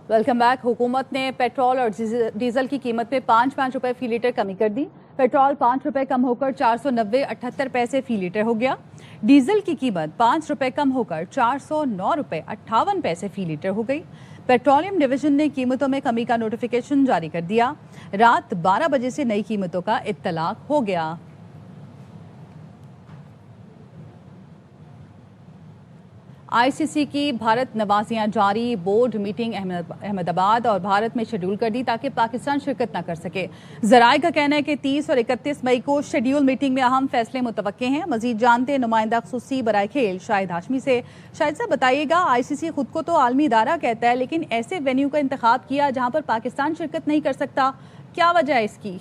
Welcome back. हुकूमत ने petrol और डीजल की कीमत में 5 रुपए फी लीटर कमी कर दी। पेट्रोल 5 रुपए कम होकर 490.78 पैसे फी लीटर हो गया। डीजल की कीमत 5 रुपए कम होकर 409.58 पैसे फी लीटर हो गई। पेट्रोलियम डिवीजन ने कीमतों में कमी का नोटिफिकेशन जारी कर दिया। रात 12 बजे से नई कीमतों का इत्तलाक हो गया। आईसीसी की भारत नवाजियां जारी। बोर्ड मीटिंग अहमदाबाद और भारत में शेड्यूल कर दी ताकि पाकिस्तान शिरकत न कर सके। जराये का कहना है कि 30 और 31 मई को शेड्यूल मीटिंग में अहम फैसले मुतवक्के हैं। मजीद जानते हैं नुमाइंदा खुसूसी बराए खेल शाहिद हाशमी से। शाहिद साहब बताइएगा, आईसीसी खुद को तो आलमी इदारा कहता है, लेकिन ऐसे वेन्यू का इंतखाब किया जहां पर पाकिस्तान शिरकत नहीं कर सकता, क्या वजह है इसकी?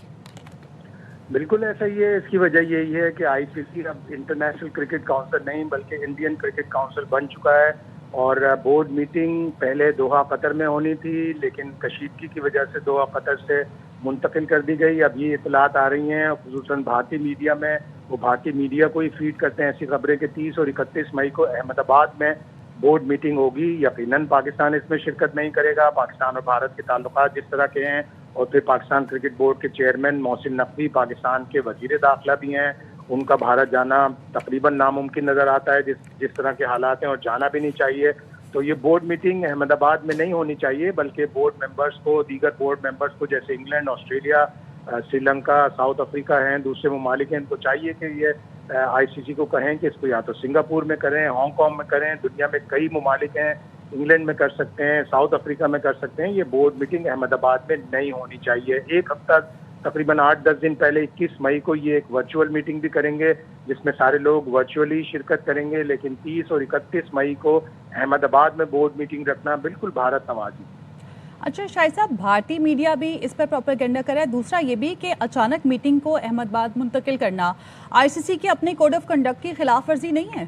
बिल्कुल ऐसा ही है। इसकी वजह यही है कि आईसीसी अब इंटरनेशनल क्रिकेट काउंसिल नहीं बल्कि इंडियन क्रिकेट काउंसिल बन चुका है। और बोर्ड मीटिंग पहले दोहा कतर में होनी थी, लेकिन कशीदगी की वजह से दोहा कतर से मुंतकिल कर दी गई। अब ये इतलात आ रही हैं खुसूसन भारतीय मीडिया में, वो भारतीय मीडिया को ही फीड करते हैं ऐसी खबरें कि 30 और 31 मई को अहमदाबाद में बोर्ड मीटिंग होगी। यकीनन पाकिस्तान इसमें शिरकत नहीं करेगा। पाकिस्तान और भारत के ताल्लुकात जिस तरह के हैं, और फिर पाकिस्तान क्रिकेट बोर्ड के चेयरमैन मोहसिन नकवी पाकिस्तान के वजीर दाखिला भी हैं, उनका भारत जाना तकरीबन नामुमकिन नज़र आता है जिस तरह के हालात हैं, और जाना भी नहीं चाहिए। तो ये बोर्ड मीटिंग अहमदाबाद में नहीं होनी चाहिए, बल्कि बोर्ड मेंबर्स को, दीगर बोर्ड मेंबर्स को जैसे England, Australia, Sri Lanka, south Africa हैं, दूसरे ममालिक हैं, इनको चाहिए कि ये आईसीसी को कहें कि इसको या तो सिंगापुर में करें, हांगकॉन्ग में करें। दुनिया में कई ममालिक हैं, इंग्लैंड में कर सकते हैं, साउथ अफ्रीका में कर सकते हैं। ये बोर्ड मीटिंग अहमदाबाद में नहीं होनी चाहिए। एक हफ्ता तकरीबन 8-10 दिन पहले 21 मई को ये एक वर्चुअल मीटिंग भी करेंगे जिसमें सारे लोग वर्चुअली शिरकत करेंगे, लेकिन 30 और 31 मई को अहमदाबाद में बोर्ड मीटिंग रखना बिल्कुल भारत नवाजी। अच्छा शाहिद साहब, भारतीय मीडिया भी इस पर प्रोपेगेंडा कर रहा है। दूसरा ये भी कि अचानक मीटिंग को अहमदाबाद मुंतकिल करना आईसीसी के अपने कोड ऑफ कंडक्ट की खिलाफ वर्जी नहीं है?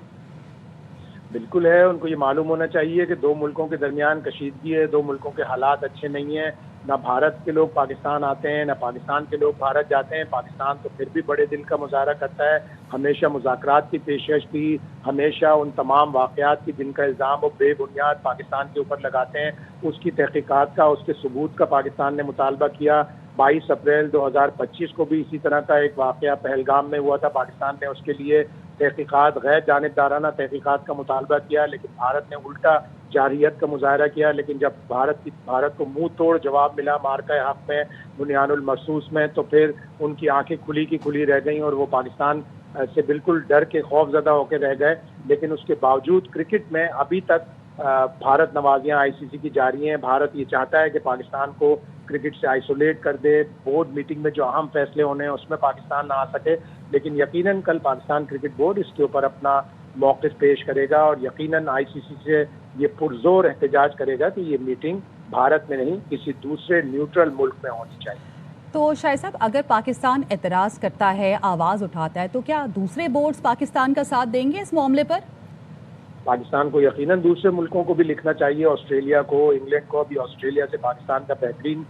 बिल्कुल है। उनको ये मालूम होना चाहिए कि दो मुल्कों के दरमियान कशीदगी है, दो मुल्कों के हालात अच्छे नहीं हैं। ना भारत के लोग पाकिस्तान आते हैं, ना पाकिस्तान के लोग भारत जाते हैं। पाकिस्तान तो फिर भी बड़े दिल का मुजाहरा करता है, हमेशा मुज़ाकरात की पेशकश की, हमेशा उन तमाम वाक़यात की जिनका इल्ज़ाम वो बेबुनियाद पाकिस्तान के ऊपर लगाते हैं, उसकी तहकीकात का, उसके सबूत का पाकिस्तान ने मुतालबा किया। 22 अप्रैल 2025 को भी इसी तरह का एक वाक़या पहलगाम में हुआ था। पाकिस्तान ने उसके लिए तहकीकात, गैर जानिबदाराना तहकीकात का मुतालबा किया, लेकिन भारत ने उल्टा जारहियत का मुजाहरा किया। लेकिन जब भारत को मुंह तोड़ जवाब मिला मार्का हक में, बुनियानुल मरसूस में, तो फिर उनकी आंखें खुली की खुली रह गईं और वो पाकिस्तान से बिल्कुल डर के खौफजदा होकर रह गए। लेकिन उसके बावजूद क्रिकेट में अभी तक भारत नवाजियां आईसीसी की जारी हैं। भारत ये चाहता है कि पाकिस्तान को क्रिकेट से आइसोलेट कर दे, बोर्ड मीटिंग में जो अहम फैसले होने हैं उसमें पाकिस्तान ना आ सके। लेकिन यकीनन कल पाकिस्तान क्रिकेट बोर्ड इसके ऊपर अपना मौक़िफ़ पेश करेगा और यकीनन आईसीसी से ये पुरजोर एहतजाज करेगा कि ये मीटिंग भारत में नहीं किसी दूसरे न्यूट्रल मुल्क में होनी चाहिए। तो शाहिद साहब, अगर पाकिस्तान एतराज़ करता है, आवाज़ उठाता है, तो क्या दूसरे बोर्ड्स पाकिस्तान का साथ देंगे इस मामले पर? पाकिस्तान को यकीनन दूसरे मुल्कों को भी लिखना चाहिए, ऑस्ट्रेलिया को, इंग्लैंड को। अभी ऑस्ट्रेलिया से पाकिस्तान का बेहतरीन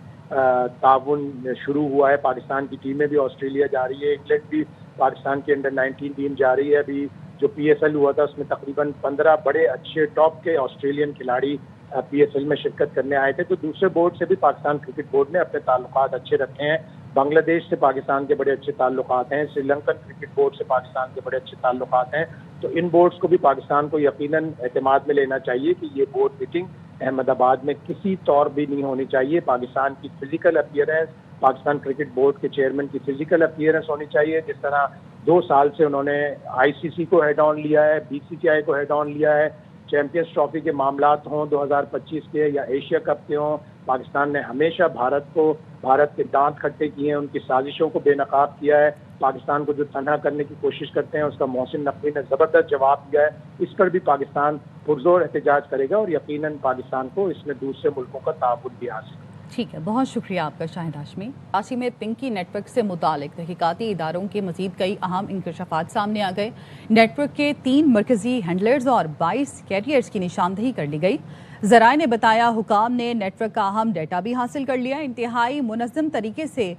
ताउन शुरू हुआ है। पाकिस्तान की टीमें भी ऑस्ट्रेलिया जा रही है, इंग्लैंड भी पाकिस्तान की अंडर 19 टीम जा रही है। अभी जो पीएसएल हुआ था उसमें तकरीबन 15 बड़े अच्छे टॉप के ऑस्ट्रेलियन खिलाड़ी पीएसएल में शिरकत करने आए थे। तो दूसरे बोर्ड से भी पाकिस्तान क्रिकेट बोर्ड ने अपने ताल्लुकात अच्छे रखे हैं। बांग्लादेश से पाकिस्तान के बड़े अच्छे ताल्लुकात हैं, श्रीलंकन क्रिकेट बोर्ड से पाकिस्तान के बड़े अच्छे ताल्लुकात हैं। तो इन बोर्ड्स को भी पाकिस्तान को यकीनन एतमाद में लेना चाहिए कि ये बोर्ड मीटिंग अहमदाबाद में किसी तौर भी नहीं होनी चाहिए। पाकिस्तान की physical appearance, Pakistan cricket board के चेयरमैन की फिजिकल अपीयरेंस होनी चाहिए। जिस तरह 2 साल से उन्होंने आईसीसी को हेड ऑन लिया है, बीसीसीआई को हेड ऑन लिया है, चैंपियंस ट्रॉफी के मामलात हों 2025 के या एशिया कप के हों, पाकिस्तान ने हमेशा भारत के दांत खट्टे किए हैं, उनकी साजिशों को बेनकाब किया है। पाकिस्तान को जो तनहा करने की कोशिश करते हैं उसका मोहसिन नकवी ने ज़बरदस्त जवाब दिया है। इस पर भी पाकिस्तान पुरजोर एहतजाज करेगा और यकीनन पाकिस्तान को इसमें दूसरे मुल्कों का ताउन भी हासिल। ठीक है, बहुत शुक्रिया आपका शाहिद हाशमी। कराची में पिंकी नेटवर्क से मुतालिक तहकीकाती इदारों के मजीद कई अहम इंकशाफात सामने आ गए। नेटवर्क के 3 मरकजी हैंडलर्स और 22 कैरियर्स की निशानदही कर ली गई। जराए ने बताया हुकाम ने नेटवर्क का अहम डेटा भी हासिल कर लिया। इंतहाई मुनज़्ज़म तरीके से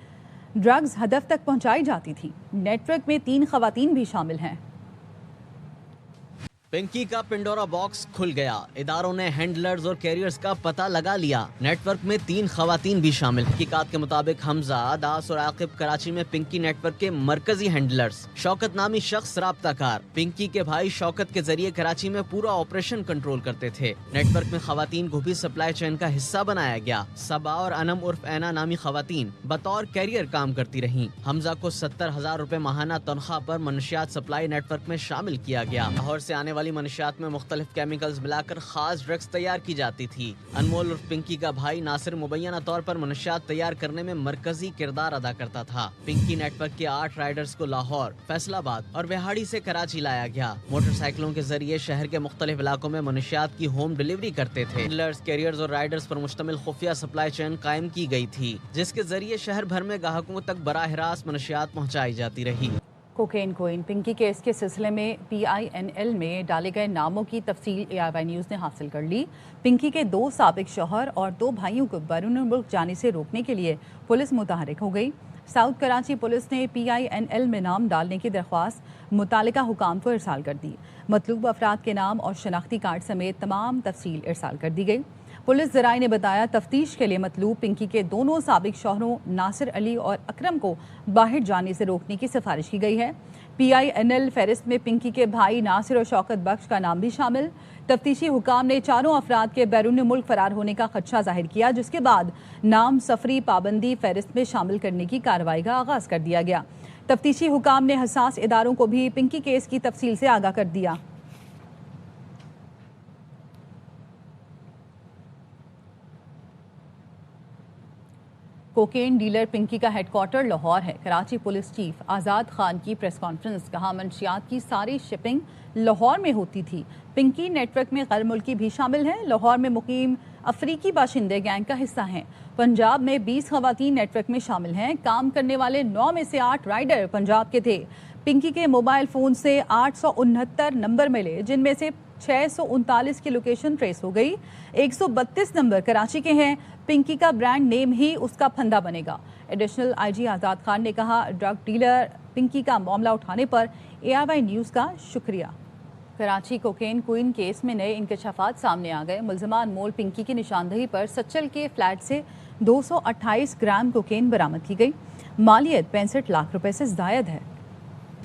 ड्रग्स हदफ तक पहुंचाई जाती थी। नेटवर्क में 3 खवातीन भी शामिल हैं। पिंकी का पिंडोरा बॉक्स खुल गया। इदारों ने हैंडलर्स और कैरियर्स का पता लगा लिया। नेटवर्क में 3 खवातीन भी शामिल। तहकीकात के मुताबिक हमजा, दास और आकिब कराची में पिंकी नेटवर्क के मरकजी हैंडलर्स। शौकत नामी शख्स राब्ताकार पिंकी के भाई शौकत के जरिए कराची में पूरा ऑपरेशन कंट्रोल करते थे। नेटवर्क में खवातीन को भी सप्लाई चेन का हिस्सा बनाया गया। सबा और अनम उर्फ ऐना नामी खवातीन बतौर कैरियर काम करती रहीं। हमजा को 70,000 रुपए माहाना तनख्वाह पर मनशियात सप्लाई नेटवर्क में शामिल किया गया। लाहौर से आने वाली मनशियात में मुख्तलिफ केमिकल्स मिलाकर खास ड्रग्स तैयार की जाती थी। अनमोल उर्फ पिंकी का भाई नासिर मुबैना तौर पर मनशियात तैयार करने में मरकजी किरदार अदा करता था। पिंकी नेटवर्क के 8 राइडर्स को लाहौर, फैसलाबाद और बिहाड़ी से कराची लाया गया। मोटरसाइकिलों के जरिए शहर के मुख्तलिफ इलाकों में मनशियात की होम डिलीवरी करते थे। डीलर्स, कैरियर्स और राइडर्स पर मुश्तमिल खुफिया सप्लाई चेन कायम की गई थी, जिसके जरिए शहर भर में ग्राहकों तक बराह रास्त मनशियात पहुँचाई जाती रही। कोकेन क्वीन पिंकी केस के सिलसिले में PINL में डाले गए नामों की तफसील AIY न्यूज़ ने हासिल कर ली। पिंकी के 2 साबिक शौहर और 2 भाइयों को बैरून मुल्क जाने से रोकने के लिए पुलिस मुतहरिक हो गई। साउथ कराची पुलिस ने PINL में नाम डालने की दरख्वास्त मुतालिका हुकाम को इरसाल कर दी। मतलूब अफराद के नाम और शनाख्ती कार्ड समेत तमाम तफसील इरसाल कर दी गई। पुलिस ज़राए ने बताया तफ्तीश के लिए मतलूब पिंकी के दोनों साबिक शौहरों नासिर अली और अकरम को बाहर जाने से रोकने की सिफारिश की गई है। PINL फहरिस्त में पिंकी के भाई नासिर और शौकत बख्श का नाम भी शामिल। तफ्तीशी हुकाम ने चारों अफराद के बैरून मुल्क फरार होने का खदशा जाहिर किया, जिसके बाद नाम सफरी पाबंदी फहरिस्त में शामिल करने की कार्रवाई का आगाज़ कर दिया गया। तफ्तीशी हुकाम ने हसास इदारों को भी पिंकी केस की तफसील से आगाह कर दिया। कोकेन डीलर पिंकी का हेडक्वार्टर लाहौर है। कराची पुलिस चीफ आज़ाद खान की प्रेस कॉन्फ्रेंस, कहा मंशियात की सारी शिपिंग लाहौर में होती थी। पिंकी नेटवर्क में गैर मुल्की भी शामिल हैं। लाहौर में मुकीम अफ्रीकी बाशिंदे गैंग का हिस्सा हैं। पंजाब में 20 खवातीन नेटवर्क में शामिल हैं। काम करने वाले 9 में से 8 राइडर पंजाब के थे। पिंकी के मोबाइल फ़ोन से 869 नंबर मिले, जिनमें से 639 की लोकेशन ट्रेस हो गई। 132 नंबर कराची के हैं। पिंकी का ब्रांड नेम ही उसका फंदा बनेगा। एडिशनल IG आज़ाद खान ने कहा, ड्रग डीलर पिंकी का मामला उठाने पर AIY न्यूज़ का शुक्रिया। कराची कोकेन क्वीन केस में नए इंकशाफात सामने आ गए। मुल्ज़िमा अनमोल पिंकी की निशानदही पर सच्चल के फ्लैट से 228 ग्राम कोकेन बरामद की गई। मालियत 65 लाख रुपए से ज़ायद है।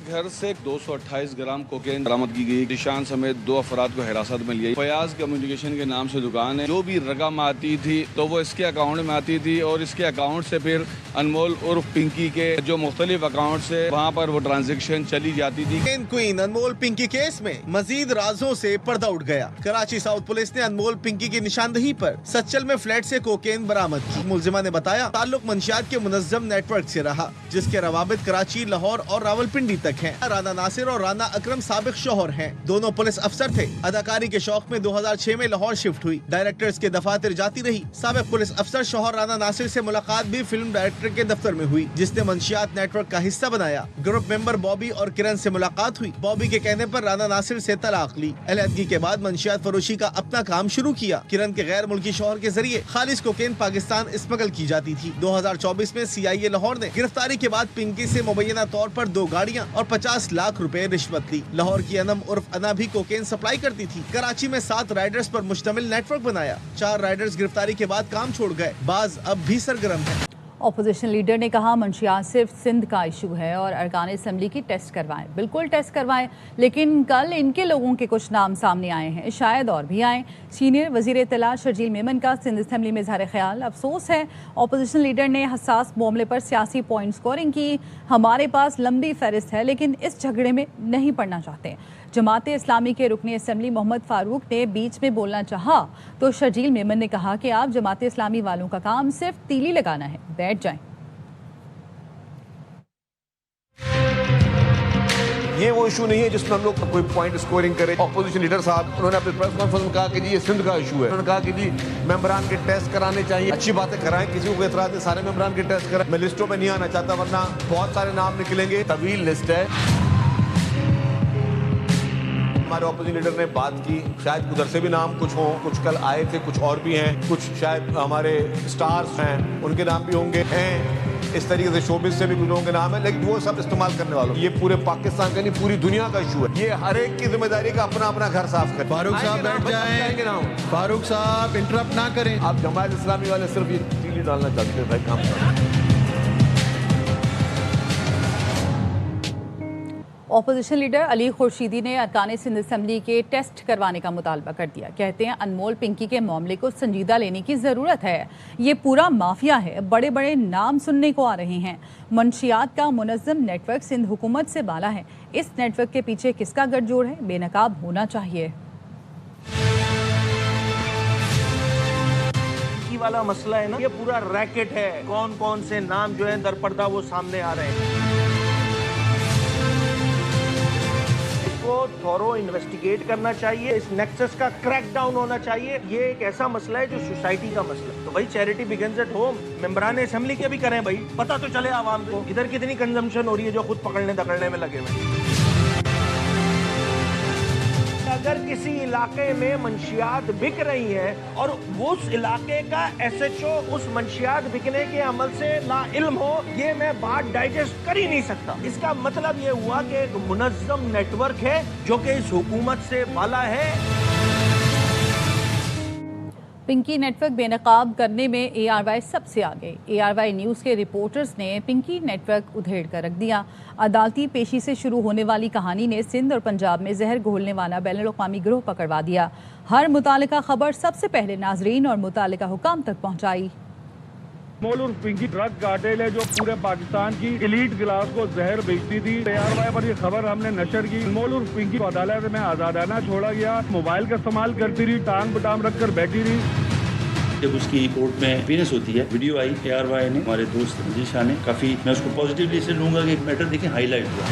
घर से 228 ग्राम कोकेन बरामद की गई। निशान समेत 2 अफराद को हिरासत में लिया। फयाज कम्युनिकेशन के नाम से दुकान है। जो भी रकम आती थी तो वो इसके अकाउंट में आती थी और इसके अकाउंट से फिर अनमोल उर्फ पिंकी के जो मुख्तलिफ अकाउंट से वहाँ पर वो ट्रांजेक्शन चली जाती थी। क्वीन अनमोल पिंकी केस में मजीद राजों से पर्दा उठ गया। कराची साउथ पुलिस ने अनमोल पिंकी की निशानदही पर सच्चल में फ्लैट से कोकेन बरामद की। मुल्जिमा ने बताया ताल्लुक मंशियात के मुनज़्ज़म नेटवर्क से रहा, जिसके रवाबित कराची, लाहौर और रावलपिंडी तक हैं। राना नासिर और राना अकरम साबिक शौहर हैं। दोनों पुलिस अफसर थे। अदाकारी के शौक में 2006 में लाहौर शिफ्ट हुई। डायरेक्टर्स के दफातर जाती रही। साबिक पुलिस अफसर शौहर राना नासिर से मुलाकात भी फिल्म डायरेक्टर के दफ्तर में हुई, जिसने मंशियात नेटवर्क का हिस्सा बनाया। ग्रुप मेंबर बॉबी और किरण से मुलाकात हुई। बॉबी के कहने पर राना नासिर से तलाक ली। अलहदगी के बाद मंशियात फरोशी का अपना काम शुरू किया। किरण के गैर मुल्की शौहर के जरिए खालिस कोकेन पाकिस्तान स्मगल की जाती थी। 2024 में CIA लाहौर ने गिरफ्तारी के बाद पिंकी से मुबैना तौर पर 2 गाड़ियाँ और 50 लाख रुपए रिश्वत ली। लाहौर की अनम उर्फ अना भी कोकेन सप्लाई करती थी। कराची में 7 राइडर्स पर मुश्तमिल नेटवर्क बनाया। 4 राइडर्स गिरफ्तारी के बाद काम छोड़ गए, बाज अब भी सरगर्म है। अपोजिशन लीडर ने कहा मंशियात सिर्फ सिंध का इशू है और अरकान असम्बली की टेस्ट करवाएं। बिल्कुल टेस्ट करवाएं, लेकिन कल इनके लोगों के कुछ नाम सामने आए हैं, शायद और भी आए। सीनियर वजीर इत्तला शर्जील मेमन का सिंध असम्बली में इज़हार ख्याल। अफसोस है अपोजिशन लीडर ने हसास मामले पर सियासी पॉइंट स्कोरिंग की। हमारे पास लंबी फहरिस्त है, लेकिन इस झगड़े में नहीं पड़ना चाहते। जमात इस्लामी के रुकन असम्बली मोहम्मद फारूक ने बीच में बोलना चाहा तो शर्जील मेमन ने कहा कि आप जमात इस्लामी वालों का काम सिर्फ तीली लगाना है, बैठ जाएं। ये वो इशू नहीं है जिसमें हम लोग कोई पॉइंट स्कोरिंग करें। अपोजिशन लीडर साहब उन्होंने अपने प्रेस कॉन्फ्रेंस में कहा कि जी ये सिंध का इशू है। उन्होंने कहा कि जी मेंबरान के टेस्ट कराने चाहिए। अच्छी बातें कराएं, किसी को एतराज है, सारे मेंबरान के टेस्ट कराएं। मैं लिस्टों में नहीं आना चाहता, वरना बहुत सारे नाम निकलेंगे, तवील लिस्ट है। हमारे अपोजिशन लीडर ने बात की, शायद उधर से भी नाम कुछ हों, कुछ कल आए थे, कुछ और भी हैं, कुछ शायद हमारे स्टार्स हैं, उनके नाम भी होंगे। हैं اس طریقے سے شوبز سے بھی کچھ لوگوں کے نام ہے، لیکن وہ سب استعمال کرنے والوں، یہ پورے پاکستان کا نہیں پوری دنیا کا ایشو ہے. یہ ہر ایک کی ذمہ داری کا اپنا اپنا گھر صاف کریں. فاروق صاحب بیٹھ جائیں. فاروق صاحب انٹرپٹ نہ کریں. آپ جماعت اسلامی والے صرف یہ تیلی ڈالنا چاہتے ہیں. بھائی کام کریں. اپوزیشن لیڈر علی خورشیدی نے ارکان سندھ اسمبلی کے ٹیسٹ کروانے کا مطالبہ کر دیا. کہتے ہیں انمول پنکی کے معاملے کو سنجیدہ لینے کی ضرورت ہے. یہ پورا مافیا ہے. بڑے بڑے نام سننے کو آ رہے ہیں. منشیات کا منظم نیٹ ورک سندھ حکومت سے بالا ہے. اس نیٹ ورک کے پیچھے کس کا گٹھ جوڑ ہے؟ بے نقاب ہونا چاہیے. والا مسئلہ ہے نا، یہ پورا ریکٹ ہے. کون کون سے نام جو ہیں در پردہ وہ سامنے آ رہے ہیں. کو تھورو انویسٹیگیٹ کرنا چاہیے. اس نیکسس کا کریک ڈاؤن ہونا چاہیے. یہ ایک ایسا مسئلہ ہے جو سوسائٹی کا مسئلہ ہے. تو بھائی چیریٹی بگنز ایٹ ہوم. ممبران اسمبلی کے بھی کریں بھائی، پتہ تو چلے عوام کو ادھر کتنی کنزمپشن ہو رہی ہے جو خود پکڑنے دکڑنے میں لگے ہوئے. اگر کسی علاقے میں منشیات بک رہی ہیں اور اس علاقے کا ایس ایچ او اس منشیات بکنے کے عمل سے لا علم ہو، یہ میں بات ڈائجسٹ کر ہی نہیں سکتا. اس کا مطلب یہ ہوا کہ ایک منظم نیٹ ورک ہے جو کہ اس حکومت سے بالا ہے. پنکی نیٹ ورک بے نقاب کرنے میں اے آر وائی سب سے آگے. اے آر وائی نیوز کے رپورٹرز نے پنکی نیٹ ورک ادھیڑ کر رکھ دیا. عدالتی پیشی سے شروع ہونے والی کہانی نے سندھ اور پنجاب میں زہر گھولنے والا بین الاقوامی گروہ پکڑوا دیا. ہر متعلقہ خبر سب سے پہلے ناظرین اور متعلقہ حکام تک پہنچائی. انمول اور پنکی ڈرگ کارٹیل ہے جو پورے پاکستان کی ایلیٹ کلاس کو زہر بیچتی تھی. اے آر وائی پر یہ خبر ہم نے نشر کی. انمول اور پنکی کو عدالت میں آزادانہ چھوڑا گیا. موبائل کا استعمال کرتی رہی، ٹانگ بٹام رکھ کر بیٹھی رہی. جب اس کی کورٹ میں اپیئرنس ہوتی ہے، video I A R Y نے، ہمارے دوست عزیز شاہ نے، کافی میں اس کو پازیٹیولی سے لوں گا کہ ایک میٹر دیکھیں ہائی لائٹ ہوا.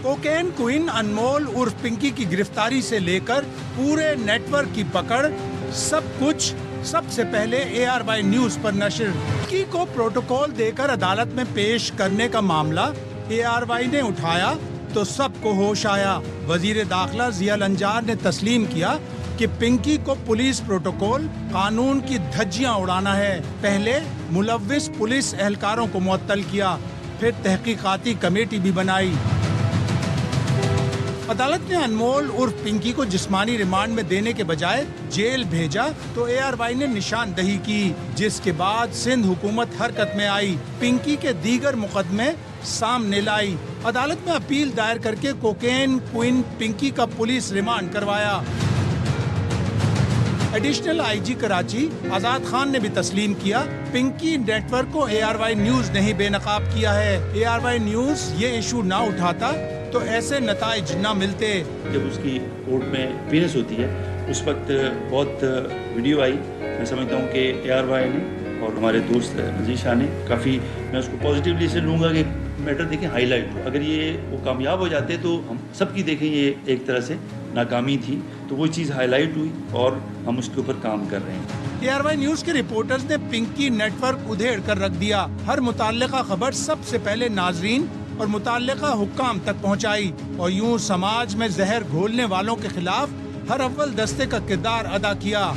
کوکین کوئن انمول عرف پنکی کی گرفتاری سے لے کر پورے نیٹ ورک کی پکڑ، سب کچھ سب سے پہلے اے آر وائی نیوز پر نشر. پنکی کو پروٹوکول دے کر عدالت میں پیش کرنے کا معاملہ اے آر وائی نے اٹھایا تو سب کو ہوش آیا. وزیر داخلہ ضیاء الانجار نے تسلیم کیا کہ پنکی کو پولیس پروٹوکول قانون کی دھجیاں اڑانا ہے. پہلے ملوث پولیس اہلکاروں کو معطل کیا، پھر تحقیقاتی کمیٹی بھی بنائی. عدالت نے انمول عرف پنکی کو جسمانی ریمانڈ میں دینے کے بجائے جیل بھیجا تو اے آر وائی نے نشاندہی کی، جس کے بعد سندھ حکومت حرکت میں آئی. پنکی کے دیگر مقدمے سامنے لائی. عدالت میں اپیل دائر کر کے کوکین کوئن پنکی کا پولیس ریمانڈ کروایا. ایڈیشنل آئی جی کراچی آزاد خان نے بھی تسلیم کیا پنکی نیٹ ورک کو اے آر وائی نیوز نے ہی بے نقاب کیا ہے. اے آر وائی نیوز یہ ایشو نہ اٹھاتا تو ایسے نتائج نہ ملتے. جب اس کی کورٹ میں اپیئرنس ہوتی ہے اس وقت بہت ویڈیو آئی. میں سمجھتا ہوں کہ اے آر وائی نے اور ہمارے دوست عزیز شاہ نے، کافی میں اس کو پازیٹیولی سے لوں گا کہ میٹر دیکھیں ہائی لائٹ ہو. اگر یہ وہ کامیاب ہو جاتے تو ہم سب کی دیکھیں یہ ایک طرح سے ناکامی تھی، تو وہ چیز ہائی لائٹ ہوئی اور ہم اس کے اوپر کام کر رہے ہیں. اے آر وائی نیوز کے رپورٹرز نے پنکی نیٹ ورک ادھیڑ کر رکھ دیا. ہر متعلقہ خبر سب سے پہلے ناظرین اور متعلقہ حکام تک پہنچائی اور یوں سماج میں زہر گھولنے والوں کے خلاف ہر اول دستے کا کردار ادا کیا.